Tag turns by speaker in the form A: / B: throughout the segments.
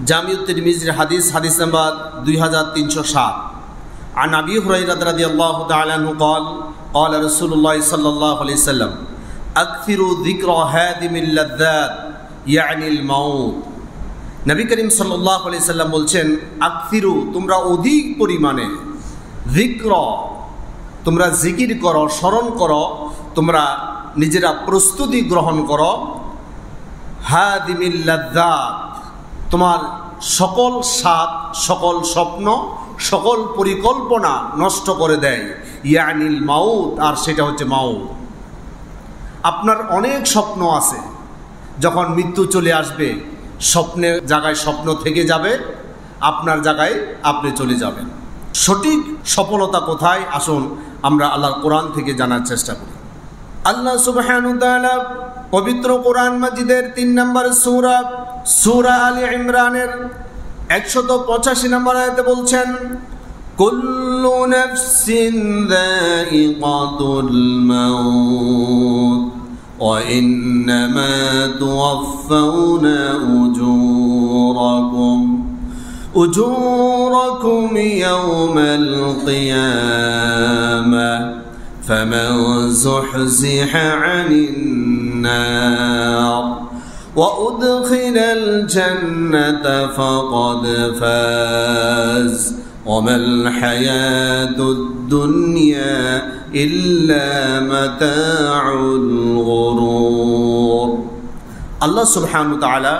A: জামিউত তিরমিজির হাদিস নাম্বার 2307 عن أبي هريرة رضي الله تعالى عنه قال قال رسول الله صلى الله عليه وسلم أكثروا ذكر هادم اللذات يعني الموت। নবী করিম সাল্লাল্লাহু আলাইহি সাল্লাম বলছেন, আকসিরু, তোমরা অধিক পরিমাণে, যিক্র, তোমরা জিকির করো, স্মরণ করো, তোমরা নিজেরা প্রস্তুতি গ্রহণ করো, হাদিমিল লাযযাত, তোমার সকল স্বাদ, সকল স্বপ্ন, সকল পরিকল্পনা নষ্ট করে দেয়, ইয়ানিল মাউত, আর সেটা হচ্ছে মাউত। আপনার অনেক স্বপ্ন আছে, যখন মৃত্যু চলে আসবে স্বপ্নের জায়গায় স্বপ্ন থেকে যাবে, আপনার জায়গায় আপনি চলে যাবেন। সঠিক সফলতা কোথায়, আসুন আমরা আল্লাহর কোরআন থেকে জানার চেষ্টা করি। আল্লাহ সুবহানাহু ওয়া তাআলা পবিত্র কোরআন মাজিদের 3 নম্বর সূরা আলী ইমরানের 185 নম্বর আয়াতে বলছেন, কুল্লু নাফসিন যায়িকাতুল মাউত ওয়া ইন্নামা তুওয়াফাউনা উজুরাকুম ইয়াওমাল কিয়ামাহ فمن زحزح عن النار وأدخل الجنة فقد فاز وما الحياة الدنيا إلا متاع الغرور। আল্লাহ সুবহানাহু ওয়া তাআলা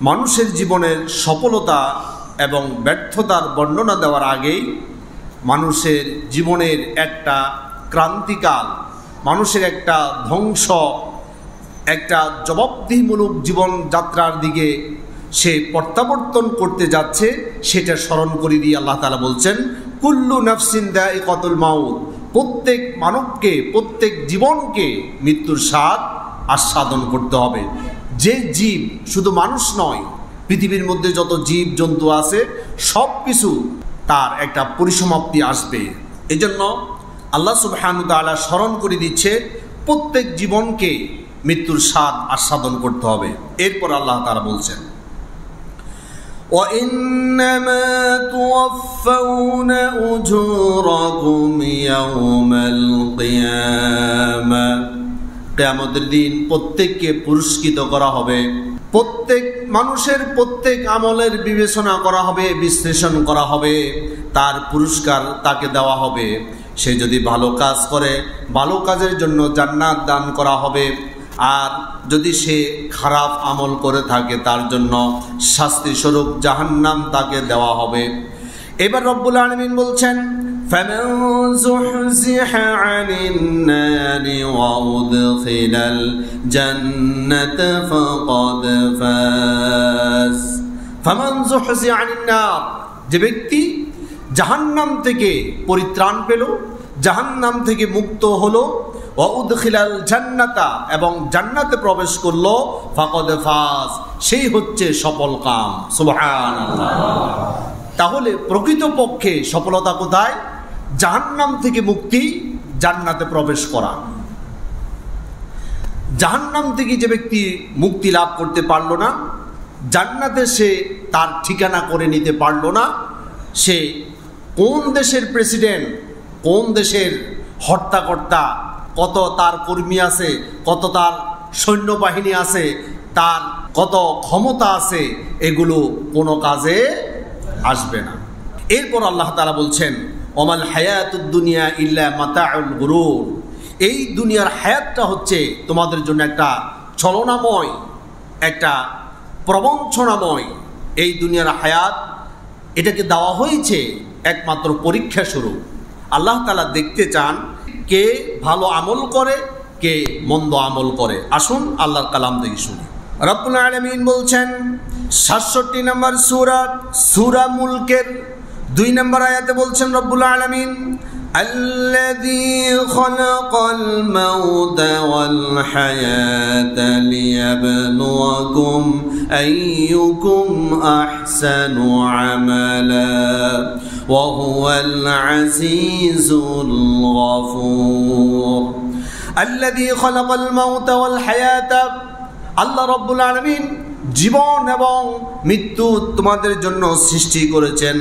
A: মানুষের জীবনের সফলতা এবং ব্যর্থতার বর্ণনা দেওয়ার আগেই মানুষের জীবনের একটা ক্রান্তিকাল, মানুষের একটা ধ্বংস, একটা জবাবদিহিমূলক জীবনযাত্রার দিকে সে প্রত্যাবর্তন করতে যাচ্ছে, সেটা স্মরণ করে দিয়ে আল্লাহ তাআলা বলছেন, কুল্লু নাফসিন যায়িকাতুল মাউত, প্রত্যেক মানবকে, প্রত্যেক জীবনকে মৃত্যুর স্বাদ আস্বাদন করতে হবে। যে জীব, শুধু মানুষ নয়, পৃথিবীর মধ্যে যত জীব জন্তু আছে সব কিছু তার একটা পরিসমাপ্তি আসবে। এজন্য আল্লাহ সুবহানাহু ওয়া তাআলা স্মরণ করে দিচ্ছে প্রত্যেক জীবনকে মৃত্যুর স্বাদ আস্বাদন করতে হবে। এরপর আল্লাহ তাআলা বলছেন, ওয়া ইন্নামা তুওয়াফাউনা উজুরাকুম ইয়াওমাল কিয়ামাহ, কিয়ামতের দিন প্রত্যেককে পুরস্কৃত করা হবে। প্রত্যেক মানুষের প্রত্যেক আমলের বিবেচনা করা হবে, বিশ্লেষণ করা হবে, তার পুরস্কার তাকে দেওয়া হবে। সে যদি ভালো কাজ করে, ভালো কাজের জন্য জান্নাত দান করা হবে, আর যদি সে খারাপ আমল করে থাকে তার জন্য শাস্তি স্বরূপ জাহান্নাম তাকে দেওয়া হবে। এবার রব্বুল আলামিন বলছেন, فمن زحزح عن النار وأدخل الجنة فقد فاز فمن زحزح عن النار, যে ব্যক্তি জাহান্নাম থেকে পরিত্রাণ পেল, জাহান্নাম থেকে মুক্ত হলো, ওয়াউদখিলাল জান্নাতা, এবং জান্নাতে প্রবেশ করলো, ফাকাদ ফাজ, সেই হচ্ছে সফল কাম। সুবহানাল্লাহ। তাহলে প্রকৃতপক্ষে সফলতা কোথায়? জাহান্নাম থেকে মুক্তি, জান্নাতে প্রবেশ করা। জাহান্নাম থেকে যে ব্যক্তি মুক্তি লাভ করতে পারল না, জান্নাতে সে তার ঠিকানা করে নিতে পারল না, সে কোন দেশের প্রেসিডেন্ট, কোন দেশের হর্তাকর্তা, কত তার কর্মী আছে, কত তার সৈন্যবাহিনী আছে, তার কত ক্ষমতা আছে, এগুলো কোনো কাজে আসবে না। এরপর আল্লাহ তাআলা বলছেন, ওমাল হায়াতুদ দুনিয়া ইল্লা মাতাউল গুরুর, এই দুনিয়ার হায়াতটা হচ্ছে তোমাদের জন্য একটা ছলনাময়, একটা প্রবঞ্চনাময়। এই দুনিয়ার হায়াত, এটাকে দেওয়া হয়েছে একমাত্র পরীক্ষা স্বরূপ। আল্লাহ তাআলা দেখতে চান কে ভালো আমল করে, কে মন্দ আমল করে। আসুন আল্লাহর কালাম থেকে শুনি। রব্বুল আলামিন বলছেন 67 নম্বর সূরা মুলকের 2 নম্বর আয়াতে বলছেন রব্বুল আলামিন, আল্লাযী খালাকাল মাউতা ওয়াল হায়াতা লিয়াবলুয়াকুম আইয়ুকুম আহসানু আমালা ওয়া হুয়াল আজিজুল গফুর। আল্লাযী খালাকাল মাউতা ওয়াল হায়াতা, আল্লাহ রব্বুল আলামিন জীবন এবং মৃত্যু তোমাদের জন্য সৃষ্টি করেছেন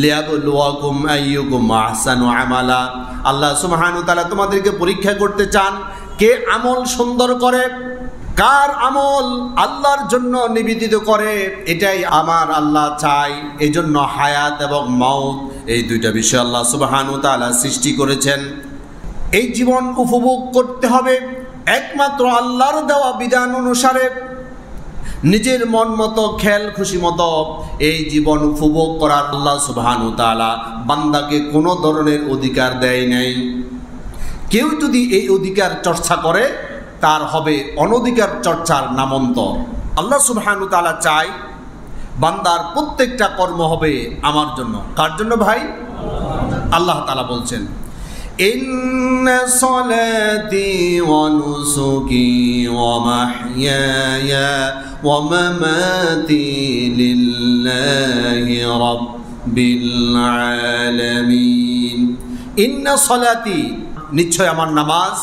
A: লিয়াবলুয়াকুম আইয়ুকুম আহসানু আমালা। আল্লাহ সুবহানাহু ওয়া তাআলা তোমাদেরকে পরীক্ষা করতে চান কে আমল সুন্দর করে, কার আমল আল্লাহর জন্য নিবেদিত করে। এটাই আমার আল্লাহ চাই। এই জন্য হায়াত এবং মাউত এই দুইটা বিষয় আল্লাহ সুবহানাহু ওয়া তাআলা সৃষ্টি করেছেন। এই জীবন উপভোগ করতে হবে একমাত্র আল্লাহর দেওয়া বিধান অনুসারে। নিজের মন মতো খেল খুশি মতো এই জীবন উপভোগ করার আল্লাহ সুবহানাহু ওয়া তাআলা বান্দাকে কোনো ধরনের অধিকার দেয় নাই। কেউ যদি এই অধিকার চর্চা করে তার হবে অনধিকার চর্চার নামান্তর। আল্লাহ সুবহানাহু ওয়া তাআলা চাই বান্দার প্রত্যেকটা কর্ম হবে আমার জন্য। কার জন্য ভাই? আল্লাহ তাআলা বলছেন ইন্না সলাতি ওয়া নুসুকি ওয়া মাহইয়ায়া ওয়া মামাতি লিল্লাহি রাব্বিল আলামিন। ইন্না সলাতি নিশ্চয় আমার নামাজ,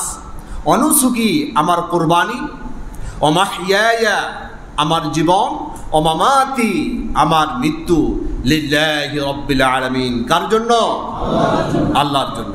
A: অনুসুকি আমার কুরবানি, ও মাহইয়ায়া আমার জীবন, ও মামাতি আমার মৃত্যু, লিল্লাহি রাব্বিল আলামিন কার জন্য? আল্লাহর জন্য।